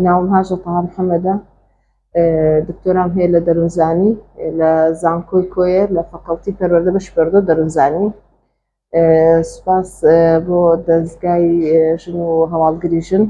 ناوم هاجر طه محمدة، دكتورام هەیە لە دەروونزانی لە زانکۆی کۆیە لە فەقەڵتی پەروەردە بەشی پەروەردە دەروونزانی. سوپاس بۆ دەستگای ژن و هەواڵگری ژن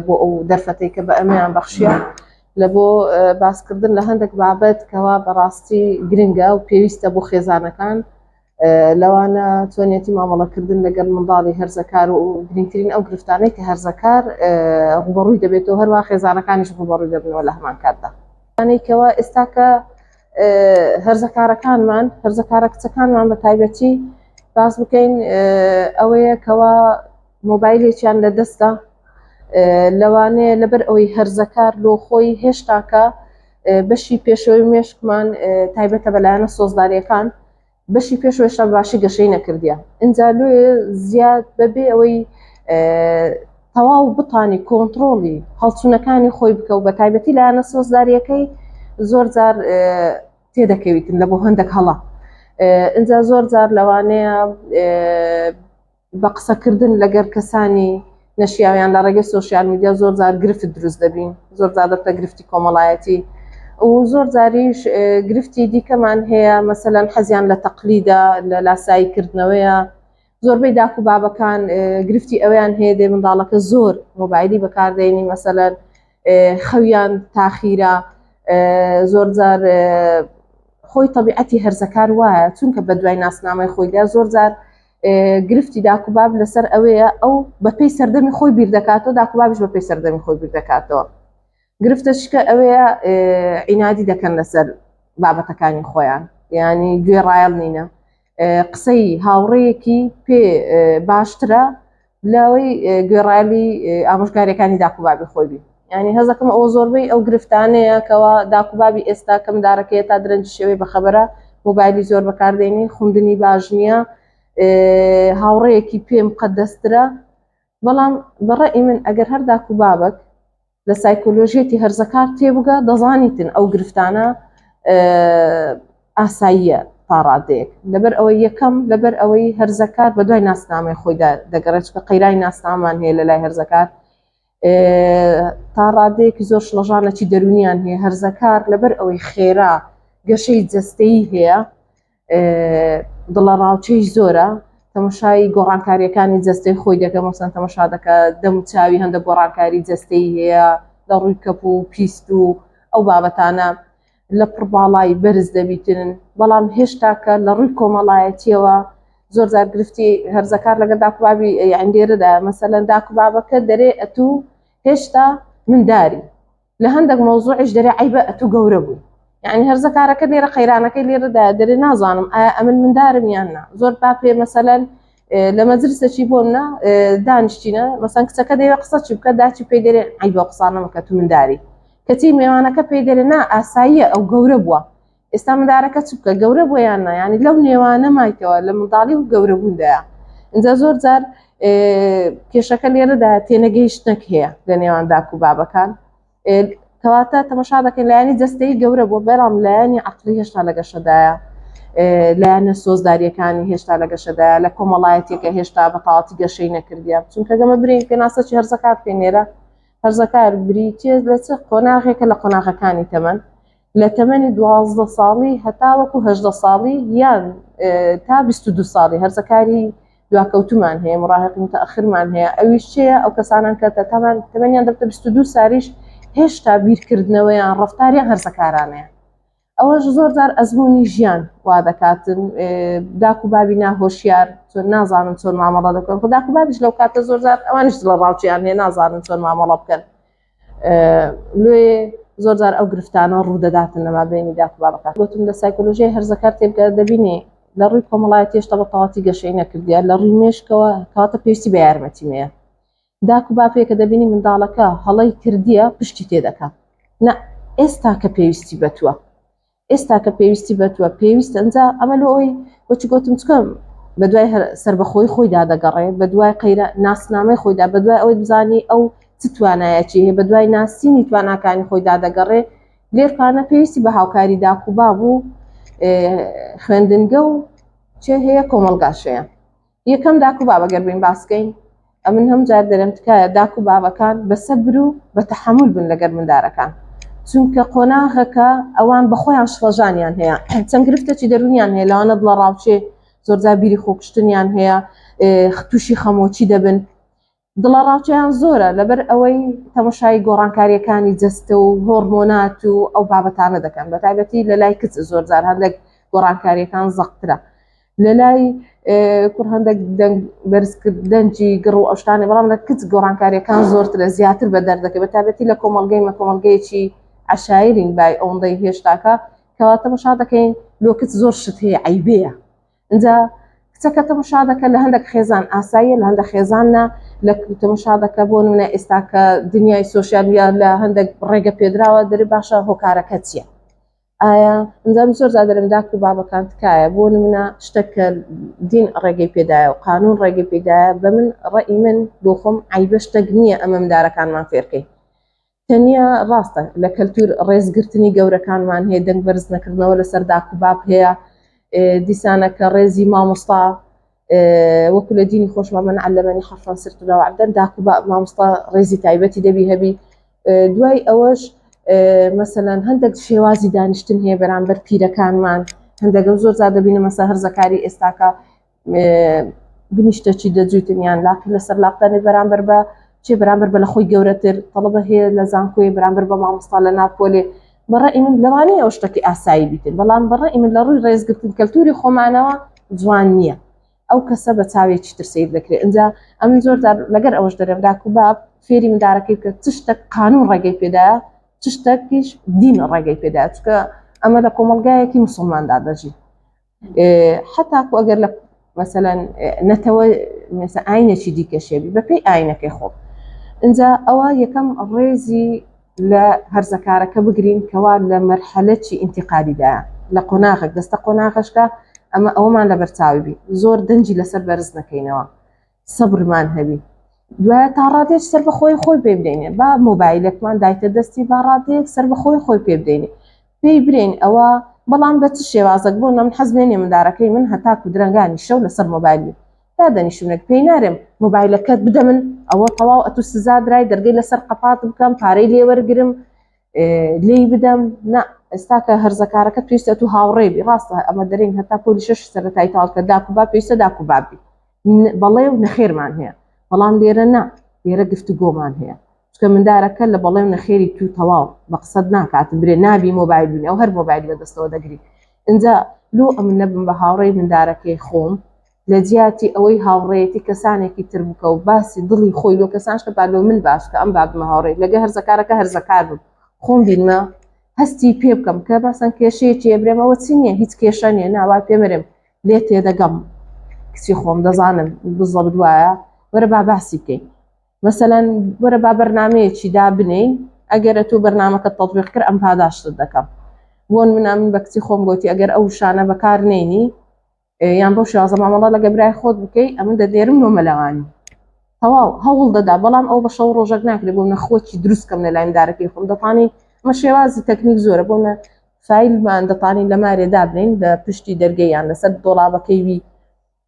بۆ ئەو دەرفەتەی کە بە ئەمەیان بەخشیە لە بۆ باسکردن لە هەندێک بابەت کەوا بەڕاستی گرنگە و پێویستە بۆ خێزانەکان، لەوانە چۆنیەتی مامەڵەکردن لەگەڵ منداڵی هەرزەکار و گرنگترین ئەو گرفتانەی کە هەرزەکار ڕوبەڕووی دەبێتەوە، هەروە خێزانەکانیش ڕوبەڕووی دەبنەوە لە هەمان کاتدا. کەوا ئێستا کە هەرزەکارەکانمان هەرزەکارە کچەکانمان بە تایبەتی باس بکەین ئەوەیە کەوا مۆبایلێکیان لە دەستە، لەوانەیە لەبەر ئەوەی هەرزەکار لۆ خۆی هێشتاکە بەشی پێشەوەی مێشکمان تایبەتە بەلایەنە سۆزداریەکان بەشی پێشەوەیشتا باشی گەشەی نەکردیە. ئینجا لێ زیاد بەبێ ئەوەی تەواو بتانی کۆنتترۆڵی هەڵچوونەکانی خۆی بکە و بە تایبەتی لایەنە سۆزداریەکەی زۆر جار تێدەکەویتن لە بۆ هەندێک هەڵە. ئینجا زۆر جار لەوانەیە بە قسەکردن لەگەر کەسانی نەشیاویان لە ڕێگەی سۆشیال میدیا زۆر جار گرفت دروست دەبین، زۆر جار دەبتە گرفتی کۆمەڵایەتی و زۆر جاریش گرفتی دیکەمان هەیە، مەسەلەن حەزیان لە تەقلیدە، لە لاساییکردنەوەیە. زۆربەی داک و بابەکان گرفتی ئەویان هەیە دێ منداڵەکە زۆر مۆبایلی بەکاردێنی، مەسەلەن خەویان تاخیرە، زۆر جار خۆی تەبیعەتی هەرزەکار وایە چونکە بە دوای ناسنامەی خۆیدا زۆر جار گرفتی داک و باب لەسەر ئەوەیە ئەو بەپێی سەردەمی خۆی بیر دەکاتەوە، داک و بابیش بەپێی سەردەمی خۆی بیر دەکاتەوە. گرفتەشکە ئەوەیە عینادی دەکەن لەسەر بابەتەکانی خۆیان، ینی گوێڕایەڵ نینە. قسەی هاوڕێیەکی پێ باشترە لەوەی گوێڕایەڵی ئامۆژگاریەکانی داک و بابی خۆی بی. ینی هەزەکەم ئەوە زۆربەی ئەو گرفتانەیە کەوا داک و بابی ئێستا کەم دارەکەیە تا درەنجی شێوەی بەخەبەرە مۆبایلی زۆر بەکاردێنی، خوندنی باش نییە، هاوڕێیەکی پێم قەدەسترە. بەڵام بەڕێی من ئەگەر هەر داک و بابک لە سایکۆلۆژیەتی هەرزەکار تێبگە دەزانیتن ئەو گرفتانە ئاساییە تا ڕادەیەک، لەبەر ئەوەی یەکەم لەبەر ئەوەی هەرزەکار بە دوای ناسنامەی خۆیدا دەگەڕێت کە قەیرای ناسنامان هەیە لە لای هەرزەکار، تا ڕادەیەکی زۆر شڵەژانێکی دەرونیان هەیە. هەرزەکار لەبەر ئەوەی خێرا گەشەی جەستەیی هەیە، دڵە ڕاوچەی زۆرە، تەماشای گۆڕانکاریەکانی جەستەی خۆی دەکە، مەسەڵەن تەماشا دەکە دەم و چاوی هەندێک گۆڕانکاری جەستەی هەیە لە ڕووی کەپ و پیست و ئەو بابەتانە لە پڕباڵای بەرز دەبیتن. بەڵام هێشتاکە لە ڕووی کۆمەڵایەتیەوە زۆر جار گرفتی هەرزەکار لەگەڵ داک و بابی ئەندێرەدا، مەسەلەن داک و بابەکە دەرێ ئەتوو هێشتا منداری لە هەندێک مۆزوعیش دەرێ عیبە ئەتوو گەورە بوو، یعنی هەرزەکارەکە لێرە قەیرانەکەی لێرەدا دەرێ نازانم ئایا ئەمن مندارم یان نا. زۆر با پێ مەسەلەن لە مەجلسێکی بۆمنا دانیشتینە، مەسەڵەن کچەکە دەیوێت قسە چی بکە، داچی پێی دەرێ عیبە قسانە مەکە تو منداری، کەچی میوانەکە پێی دەرێ نا ئاساییە ئەو گەورە بووە، ئێستا مندارەکە چ بکە گەورە بووە یان نا. ینی لەو نێوانە مایتەوە لە منداڵی و گەورە بووندایە. اینجا زۆر جار کێشەکە لێرەدا تێنەگەیشتنێک هەیە لە نێوان داک و بابەکان، کەواتە تەماشا دەکەین لایەنی جەستەیی گەورە بووە، بەڵام لایەنی عەقلی هێشتا لە گەشەدایە، لایەنە سۆزداریەکانی هێشتا لە گەشەدایە، لە کۆمەڵایەتێکە هێشتا بەتەواوەتی گەشەی نەکردیە. چونکە گەمە برین پێناسەی هەرزەکار پێنێرە، هەرزەکار بریتیە لە چ قۆناغێکە لە قۆناغەکانی تەمەن، لە تەمەنی 12 ساڵی هەتا وەکو 18 ساڵی یان تا 22 ساڵی هەرزەکاری دواکەوتومان هەیە، مراهق متەئەخرمان هەیە. ئەویش چیە؟ ئەو کەسانان کە تەمەنیان دەبتە 22 ساڵیش هێشتا بیرکردنەوەیان ڕەفتاریان هەرزەکارانەیە. ئەوەش زۆر جار ئەزموونی ژیان وا دەکاتن، داک و بابی ناهۆشیار چۆن نازانن چۆن مامەڵە دەکەن، خو داک و بابیش لەو کاتە زۆر جار ئەوانیش دڵە ڕاوچیان هەیە نازانن چۆن مامەڵە بکەن. لێ زۆر جار ئەو گرفتانە ڕوودەداتن لەما بینی داک و بابەکان. گوتم لە سایکۆلۆژیای هەرزەکار تێبگە دەبینێ لە ڕووی کۆمەڵایەتی هێشتا بەتەواوەتی گەشەی نەکردیە، لە ڕووی مێشکەوە کەواتە پێویستی بە یارمەتیمەیە. داک و باپێکە دەبینی منداڵەکە هەڵەی کردیە پشتی تێدەکات، نە ئێستا کە پێویستی بەتووە، ئێستا کە پێویستی بەتووە پێویستە. ئەنجا ئەمە لە ئەوی بۆچی گوتم چکەم بە دوای سربەخۆی خۆیدا دەگەڕێت، بە دوای قەیرە ناسنامەی خۆیدا، بە دوای ئەوەی بزانی ئەو چ توانایەکی هەیە، بە دوای ناسینی تواناکانی خۆیدا دەگەڕێ. لێرکانە پێویستی بە هاوکاری داک و بابوو خوێندنگە و چێ هەیە کۆمەڵگاشەیە. یەکەم داک و بابەگەر بین باسکەین ئەمن هەم جار دەرێم تکایە داک و بابەکان بە سەبر و بە تەحەموول بن لەگەر مندارەکان، چونکە قۆناغەکە ئەوان بەخۆیان شڵەژانیان هەیە، چەند گرفتەی دەرونیان هەیە، لەوانە دڵە ڕاوچێ زۆرجار بیری خۆکشتنیان هەیە، تووشی خەمۆچی دەبن. دڵە ڕاوچیان زۆرە لەبەر ئەوەی تەماشای گۆڕانکاریەکانی جەستە و هۆرمۆنات و ئەو بابەتانە دەکەن، بە تایبەتی لە لای کچ زۆرجار هەندێک گۆڕانکاریەکان زەقترە، لە لای کوڕ هەندێک بەرزکردنجی گڕ و ئەوشتانی، بەڵام لە کچ گۆڕانکاریەکان زۆرترە، زیاتر بە دەردەکەی، بە تایبەتی لە کۆمەڵگەی کۆمەڵگەیەکی عشایرین بای ئەوەندەی هێشتاکە کەوا تەماشا دەکەین لۆ کچ زۆر شت هەیە عیبەیە. اینجا کچەکە تەماشا دەکە لە هەندێک خێزان ئاساییە، لە هەندێک خێزاننا لە تەماشا دەکە بۆ نمونە ئێستا کە دنیای سۆشیال میدیا لە هەندێک ڕێگە پێدراوە دەری باشە هۆکارەکە چییە؟ ئایا ئەنجام زۆر زیاد دەرم داک و بابەکان تکایە بۆ نمونە شتێکە دین ڕێگەی پێدایە و قانون ڕێگەی پێدایە، بە من ڕێی من بۆ خۆم عیبە شتێک نییە ئەمە مندارەکانمان فێرکەین. تەنیا ڕاستە لە کەلتور ڕێزگرتنی گەورەکانمان هەیە، دەنگ بەرز نەکردنەوە لەسەر داک و باب هەیە، دیسانەکە ڕێزی مامۆستا وەکو لە دینی خۆشمان من علەمەنی حەرفان سرتنا وعبدەن، داک و باب مامۆستا ڕێزی تایبەتی دەبی هەبی. دوای ئەوەش مەسەلەن هەندێک شێوازی دانیشتن هەیە بەرامبەر پیرەکانمان، هەندێکم زۆر زیاد دەبینە مەسە هەرزەکاری ئێستاکە بنیشتەکی دەجووتنیان لاکە لەسەر لاقدانی بەرامبەر بە چێ بەرامبەر بە لە خۆی گەورەتر تەڵەبە هەیە لە زانکۆی بەرامبەر بە مامۆستا لە ناپۆلێ. بەڕێی من لەوانەیە ئەو شتێکی ئاسایی بیتن، بەڵام بەڕێی من لە ڕووی ڕێزگرتن کەلتوری خۆمانەوە جوان نییە، ئەو کەسە بە چاوێکی ترسید دەکرێت. اینجا ئەمن زۆر لەگەر ئەوەش دەرێم داک و باب فێری مندارەکەی بکە چ شتێک قانون ڕێگەی پێدایە، چ شتێکیش دین ڕێگەی پێدایە، چکە ئەمە لە کۆمەڵگایەکی موسڵماندا دەژی، حتاکو ئەگەر لە مەسەلەن نەتەوە ئاینێکی دیکەشێبی بە پێی ئاینەکەی خۆ. اینجا ئەوە یەکەم ڕێزی لە هەرزەکارەکە بگرین کەوا لە مەرحەلەی ئینتیقالیدایە لە قۆناغێک دەستە قۆناغشکە، ئەمە ئەومان لە بەرچاوی بی زۆر دەنجی لەسەر بەرز نەکەینەوە، سەبرمان هەبی. دوایە تا ڕادێک سەر بە خۆی پێ بدەینێ، با مۆبایلێکمان دایتە دەستی با ڕادێک سەر بە خۆی پێ بدەینێ، پێی برین ئەوە، بەڵام بە چ شێوازەک بۆ نەم حەز بێنێ مندارەکەی من هەتاکو درەنگانی شەو لەسەر مۆبایلی تا دەنیشتونێک پێی نارێم مۆبایلەکەت بدە من، ئەوە تەواو ئەتو سزا درای دەرگەی لەسەر قەپات بکەم، پارەی لێوەرگرم لێی بدەم. نا ئێستا کە هەرزەکارەکە پێویستە تو هاوڕێبی، ڕاستە ئەمە دەرین هەتا پۆلی شەش سەرەتای تاڵکە داک و باب پێویستە داک و بابی بەڵێ و نەخێرمان هەیە، بەڵام لێرە نا، لێرە گفتوگۆمان هەیە، چکە مندارەکە لە بەڵێ و نەخێری تو تەواو بە قسەد ناکات برێ نابی مۆبایل بینی ئەو هەر مۆبایل بەدەستەوە دەگری. اینجا لۆ ئەمن نەبم بە هاوڕێی مندارەکەی خۆم لە جیاتی ئەوەی هاوڕێتی کەسانێکی تر بکە و باسی دڵی خۆی لۆ کەسانشکە بالۆ من باشکە ئەم بابمە هاوڕێ لەگە هەرزەکارەکە هەرزەکار بم خۆم بینمە هەستی پێ بکەم کە باسان کێشەیەکی برێمەوە چی نییە، هیچ کێشە نیە، ناوای پێمەرم لێ تێدەگەم کچی خۆم دەزانم بزە بدوایە وەرە با باسی بکەین، مەسەلەن وەرە با بەرنامەیەکی دابنین، ئەگەرە تو بەرنامەکە تەطبیق کرد ئەم پاداشت دەکەم. بۆن منامن بە کچی خۆم گوتی ئەگەر ئەو شانە بەکار نێنی یان بۆ شازە مامەڵە لە گەبرای خۆت بکەی ئەمن دەدێرم نۆمەلەوانی تەواو هەوڵ دەدا، بەڵام ئەو بە شەو ڕۆژێک ناکرێت بۆ نەخۆکی دروستکەم لە لای مندارەکەی خۆم دەتوانین مە شێوازی تەکنیک زۆرە بۆنە فایلمان دەتوانین لە مارێ دابنین لە پشتی دەرگەیان لەسەر دۆڵابەکەیوی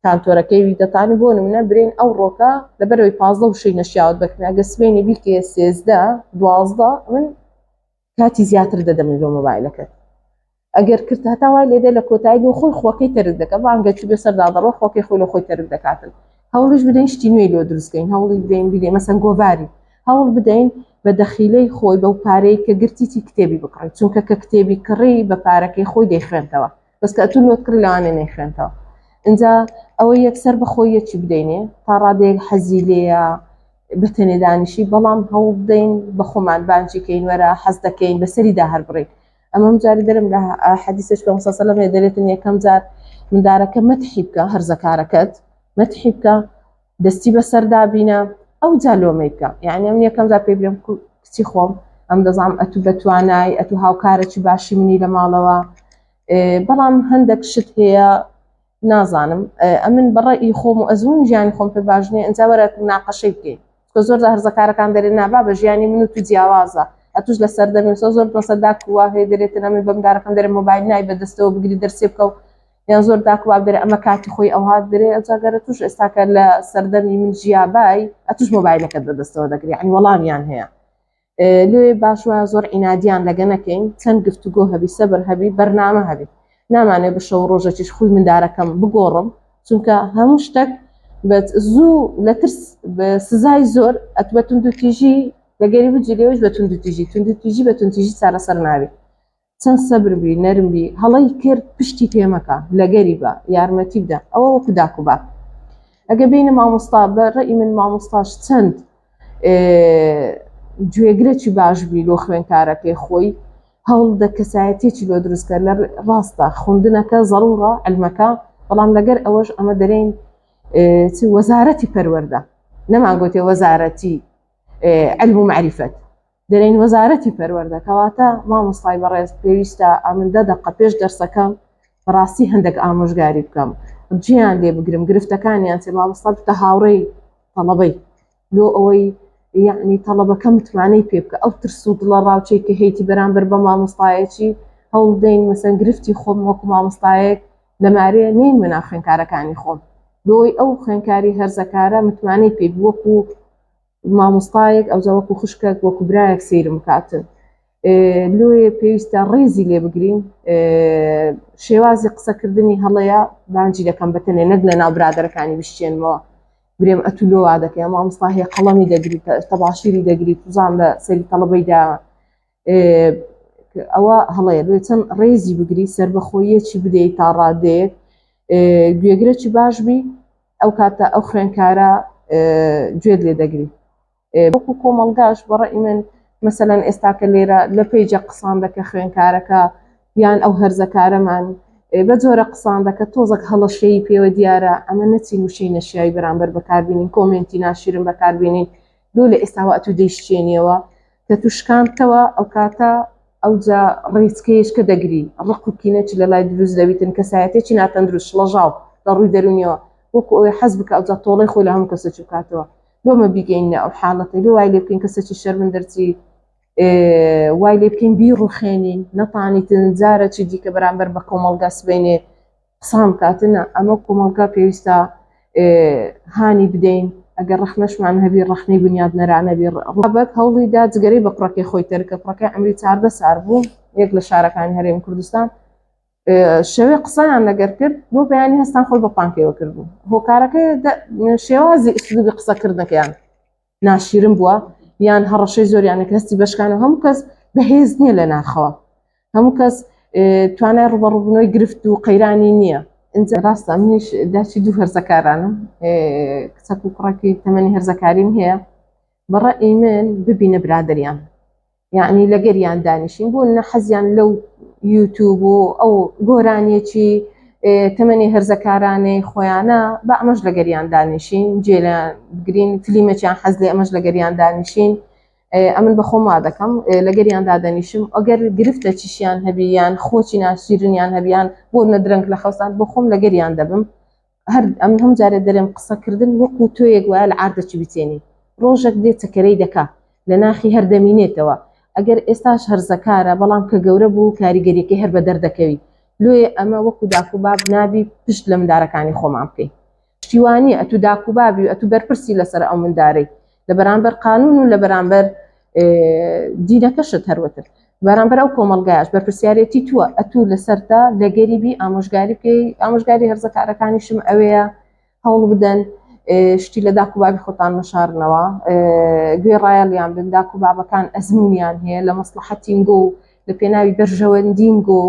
کانتۆرەکەیوی دەتوانین بۆ نمونە برین ئەو ڕۆکە لەبەرەوەی 15 وشەی نەشیاوت بکەین ئەگە سبەینی بیکێ 13 12 من کاتی زیاتر دەدەم لە مۆبایلەکەت، ئەگەر کرد هەتا وای لێدە لە کۆتایی لۆ خۆی خۆکەی تەرک دەکە بانگەچی بێ سەردا دەڕۆ خۆکەی خۆی لە خۆی تەرک دەکاتن. هەوڵش بدەین شتی نوێی لۆ دروستکەین، هەوڵی بدەین بدەین مەسەن گۆڤاری هەوڵ بدەین بە دەخیلەی خۆی بەو پارەی کە گرتیتی کتێبی بکڕیت، چونکە کە کتێبی کڕی بە پارەکەی خۆی دەیخوێنتەوە، بەس کە ئەتون لۆت کڕی لەوانێ نەیخوێنتەوە. اینجا ئەوە یەکسەر بەخۆیەکی بدەینێ تا ڕادێک حەزی لێیە بتەنێ دانیشی، بەڵام هەوڵ بدەین بە خۆمان بانجیکەین وەرە حەز دەکەین بەسەریدا هەر بڕێین. ئەمەم جاری دەرم لە حەدیثش پێ سەلەم دەرێتن یەکەم جار مندارەکە مەتحی بکە هەرزەکارەکەت مەتحی بکە دەستی بەسەردا بینە ئەو جا لۆمەی بکە، یعنی ئەم یەکەم جار پێ بڵێم کچی خۆم ئەم دەزانم ئەتو بەتوانای ئەتو هاوکارێکی باشی منی لە ماڵەوە، بەڵام هەندێک شت هەیە نازانم ئەمن بەڕێی خۆم و ئەزمون ژیانی خۆم پێ باش نییە، ئەجا وەرە ناقەشەی بکەین کە زۆر هەرزەکارەکان دەرێن نابا بە ژیانی من و تو جیاوازە ئەتوش لەسەر دەمێن زۆر مەسەدا کووا هەیە دەرێتن ئەمە بەمدارەکەم دەرێ مۆبایل نای بەدەستەوە بگری دەرسێ بکە و یان زۆر داکوباب دەرێ ئەمە کاتی خۆی ئەوها دەرێ ئەجاگەرە توش ئێستاکە لە سەردەمی من ژیابای ئەتوش مۆبایلەکەت بەدەستەوە دەگری یعنی وەڵامیان هەیە لێ باشوە زۆر عینادیان لەگە نەکەین چەند گفتوگۆ هەبی سەبر هەبی بەرنامە هەبی نامانێت بە شەو ڕۆژەکیش خۆی مندارەکەم بگۆڕم چونکە هەموو شتێک زوو لە ترس بە سزای زۆر ئەت بە توندوتیژی لەگەری بجلێوش بە توندوتیژی بە توندتیژی چارەسەر ناوی چەند سەبر بی نەرم بی هەڵی کرد پشتی پێمەکە لەگەری بە یارمەتی بدە ئەوە وەکو داکوبا ئەگە بینە مامۆستا بە ڕێی من مامۆستاش چەند گوێگرێکی باش بی لۆ خوێنکارەکەی خۆی هەوڵ دە کەسایەتێکی لۆ دروستکە لە ڕاستە خوندنەکە زەڕورە علمەکە بەڵام لەگەر ئەوەش ئەمە دەرێن وەزارەتی پەروەردە نەمانگوتێ وەزارەتی علم و معریفەت دەرێن وەزارەتی پەروەردە کەواتە مامۆستای بەڕێز پێویستە ئەمن 10 دقە پێش دەرسەکەم بەڕاستی هەندێک ئامۆژگاری بکەم جیان لێ بگرم گرفتەکانیان چێ مامۆستا بتە هاوڕێی تەڵەبەی لۆ ئەوەی یعنی تەڵەبەکە متمانەی پێ بکە ئەو ترس و دڵە ڕاوچەی کە هەیەی بەرامبەر بە مامۆستایەکی هەوڵ دەین مەسەن گرفتی خۆم وەکو مامۆستایەک لەمارەیە نین منە خوێنکارەکانی خۆم لۆی ئەو خوێنکاری هەرزەکارە متمانەی پێ وەکو مامۆستایەک ئەو وەکو خوشکێک وەکو برایەک سەیرم کاتن لۆیە پێویستە ڕێزی لێ بگرین شێوازی قسەکردنی هەڵەیە بانجی دەکەم بەتەنێ نەک لە ناو برادەرەکانی بشتێنەوە برێم ئەتو لۆوا دەکەی مامۆستا هەیە قەڵەمی دەگریت تەباشیری دەگریت توزان لە سەری تەڵەبەیدا ئەوە هەڵەیە لێ چەند ڕێزی بگری سربەخۆیەکی بدەیت تا ڕادەیەک گوێگرێکی باش بی ئەو کاتە ئەو خوێنکارە گوێت لێ دەگری وەکو کۆمەڵگاش بەڕێی من مەسەلەن ئێستاکە لێرە لە پێیجە قسان دەکە خوێنکارەکە یان ئەو هەرزەکارەمان بە جۆرە قسان دەکە تۆزێک هەڵەشەی پێوە دیارە ئەمە نەچین وشەی نەشیایی بەرامبەر بەکاربیێنین کۆمنتی ناشرن بەکاربیێنین لۆ لە ئێستاوە ئەتو دەیشتێنیەوە کە توشکانتەوە ئەو کاتە ئەوجا ڕێچکەیەش کە دەگری ڕق و کینەی لە لای دروست دەبیتن کەسایەتێکی ناتەندروست لەژاو لە ڕووی دەرونیەوە وەکو ئەوێ حەز بکە ئەوجا تۆڵەی خۆی لە هەموو کەسێکی بکاتەوە لۆمە بیگەینە ئەو حاڵەتی لێ وای لێ بکەین کەسێکی شەرمن دەرچی وای لێ بکەین بیڕوخێنین نەتانیتن جارەی دیکە بەرامبەر بە کۆمەڵگا سبینێ قسام کاتنە ئەمە کۆمەڵگا پێویستە هانی بدەین ئەگەر ڕەخنەشمان هەبی ڕەخنەی بنیاد نەرانەبی ڕابەت هەوڵیدا جگەرەی بە کوڕەکەی خۆی تەرکە کوڕەکەی ئەمری 14 سال بوو یەک لە شارەکانی هەرێمی کوردستان شێوەی قسەیان لەگەر کرد بۆ بەیانی هەستان خۆی بە پانکەوە کردبوو هۆکارەکەی شێوازی ئوسلوبی قسەکردنەکەیان ناشیرن بووە یان هەڕەشەی زۆریانە کە هەستی بەشکانە هەموو کەس بەهێز نییە لە ناخەوە هەموو کەس توانای ڕوبەڕووبوونەوەی گرفت و قەیرانی نییە ئینجا ڕاستە منیش داچی دوو هەرزەکارانم کچەک و کوڕێکی تەمەنی هەرزەکاریم هەیە بەڕێی من ببینە برادریان یعنی لەگەریان دانیشین بۆ نە حەزیان لەو یوتیوب و ئەو گۆرانیەکی تەمەنی هەرزەکارانەی خۆیانە بە ئەمەش لەگەریان دانیشین جێلیان بگرین فلیمەکیان حەز لێ ئەمەش لەگەریان دانیشین ئەمن بە خۆما دەکەم لەگەریاندا دەنیشم ئەگەر گرفتە چیشیان هەبییان خۆچی ناشیرنیان هەبیان بۆ نەدرنگ لە خەوسان بۆ خۆم لەگەریان دەبم هەر ئەم هەم جارێ دەرێم قسەکردن وەکو تۆیەک وایە لە عاردەکی بچێنی ڕۆژێک دێت چەکەرەی دەکا لە ناخی هەردەمینێتەوە ئەگەر ئێستاش هەرزەکارە بەڵام کە گەورە بوو کاریگەریەکەی هەر بە دەردەکەوی لێ ئەمە وەکو داکوباب نابی پشت لە مندارەکانی خۆمان بکەین پشتیوانی ئەتو داکوبابی و ئەتو بەرپرسی لەسەر ئەو مندارەی لە بەرامبەر قانون و لە بەرامبەر دینەکەشت هەروەتر بەرامبەر ئەو کۆمەڵگایش بەرپرسیارەتی تووە ئەتوو لەسەرتا لەگەریبی ئامۆژگاری بکەی ئامۆژگاری هەرزەکارەکانیشم ئەوەیە هەوڵ بدەن شتی لە داکوبابی خۆتان مەشارنەوە گوێ ڕایەڵیان بن داکوبابەکان ئەزمونیان هەیە لە مەسلحەتینگۆ و لە پێناوی بەرژەوەندینگۆ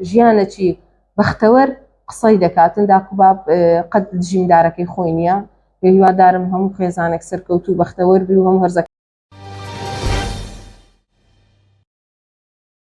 ژیانەکی بەختەوەر قسەی دەکاتن داکوباب قەت دژیمدارەکەی خۆی نییە هیوادارم هەموو خێزانێک سەرکەوتو بەختەوەر بی و هەموو هەرزەکە